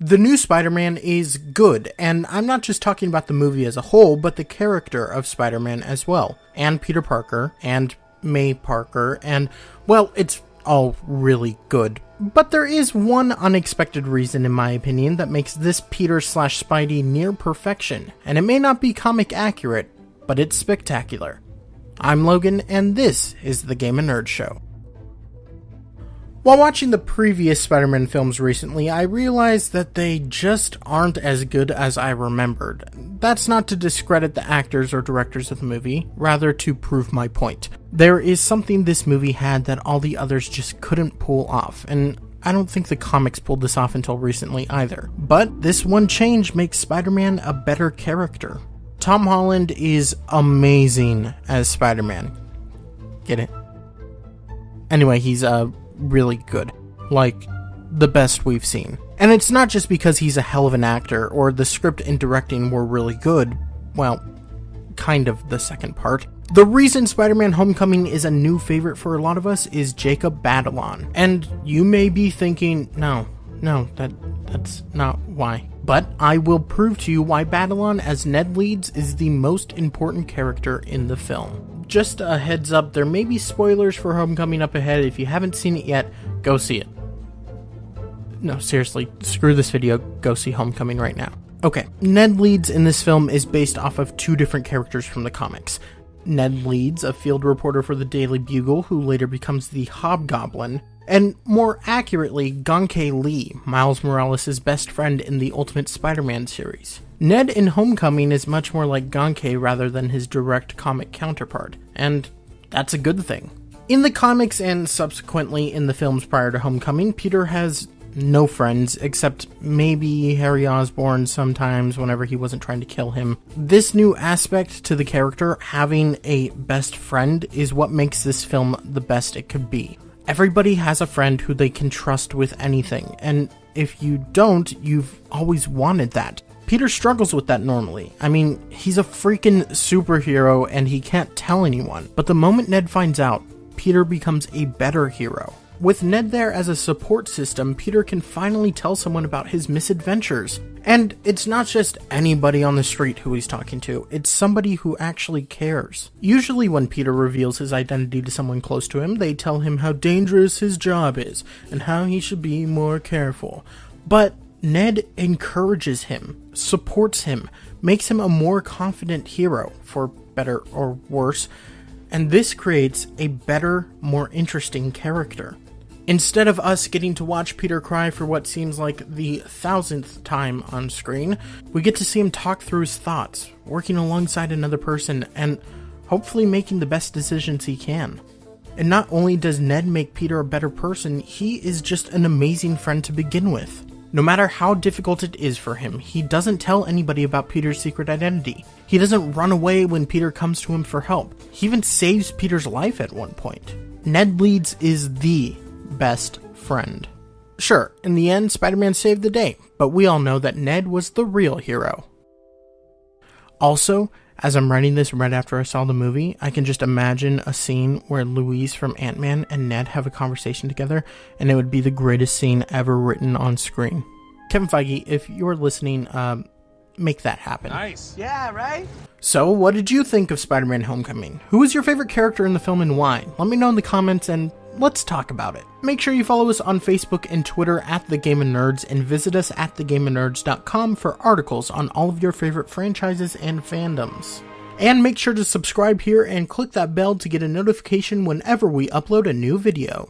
The new Spider-Man is good, and I'm not just talking about the movie as a whole, but the character of Spider-Man as well, and Peter Parker, and May Parker, and, well, it's all really good. But there is one unexpected reason, in my opinion, that makes this Peter/Spidey near perfection, and it may not be comic accurate, but it's spectacular. I'm Logan, and this is the Game & Nerd Show. While watching the previous Spider-Man films recently, I realized that they just aren't as good as I remembered. That's not to discredit the actors or directors of the movie, rather to prove my point. There is something this movie had that all the others just couldn't pull off, and I don't think the comics pulled this off until recently either. But this one change makes Spider-Man a better character. Tom Holland is amazing as Spider-Man. Get it? Anyway, he's really good. Like, the best we've seen. And it's not just because he's a hell of an actor, or the script and directing were really good. Well, kind of the second part. The reason Spider-Man Homecoming is a new favorite for a lot of us is Jacob Batalon. And you may be thinking, no, that's not why. But I will prove to you why Batalon as Ned Leeds is the most important character in the film. Just a heads up, there may be spoilers for Homecoming up ahead. If you haven't seen it yet, go see it. No, seriously, screw this video, go see Homecoming right now. Okay, Ned Leeds in this film is based off of two different characters from the comics. Ned Leeds, a field reporter for the Daily Bugle, who later becomes the Hobgoblin, and more accurately, Gonke Lee, Miles Morales' best friend in the Ultimate Spider-Man series. Ned in Homecoming is much more like Gonke rather than his direct comic counterpart, and that's a good thing. In the comics and subsequently in the films prior to Homecoming, Peter has no friends except maybe Harry Osborn sometimes whenever he wasn't trying to kill him. This new aspect to the character, having a best friend, is what makes this film the best it could be. Everybody has a friend who they can trust with anything, and if you don't, you've always wanted that. Peter struggles with that normally. I mean, he's a freaking superhero and he can't tell anyone. But the moment Ned finds out, Peter becomes a better hero. With Ned there as a support system, Peter can finally tell someone about his misadventures. And it's not just anybody on the street who he's talking to, it's somebody who actually cares. Usually when Peter reveals his identity to someone close to him, they tell him how dangerous his job is and how he should be more careful. But Ned encourages him, supports him, makes him a more confident hero, for better or worse, and this creates a better, more interesting character. Instead of us getting to watch Peter cry for what seems like the 1000th time on screen, we get to see him talk through his thoughts, working alongside another person, and hopefully making the best decisions he can. And not only does Ned make Peter a better person, he is just an amazing friend to begin with. No matter how difficult it is for him, he doesn't tell anybody about Peter's secret identity. He doesn't run away when Peter comes to him for help. He even saves Peter's life at one point. Ned Leeds is the best friend. Sure, in the end, Spider-Man saved the day, but we all know that Ned was the real hero. Also, as I'm writing this right after I saw the movie, I can just imagine a scene where Louise from Ant-Man and Ned have a conversation together, and it would be the greatest scene ever written on screen. Kevin Feige, if you're listening, make that happen. Nice. Yeah, right? So, what did you think of Spider-Man Homecoming? Who was your favorite character in the film and why? Let me know in the comments and let's talk about it. Make sure you follow us on Facebook and Twitter at The Game of Nerds and visit us at thegameofnerds.com for articles on all of your favorite franchises and fandoms. And make sure to subscribe here and click that bell to get a notification whenever we upload a new video.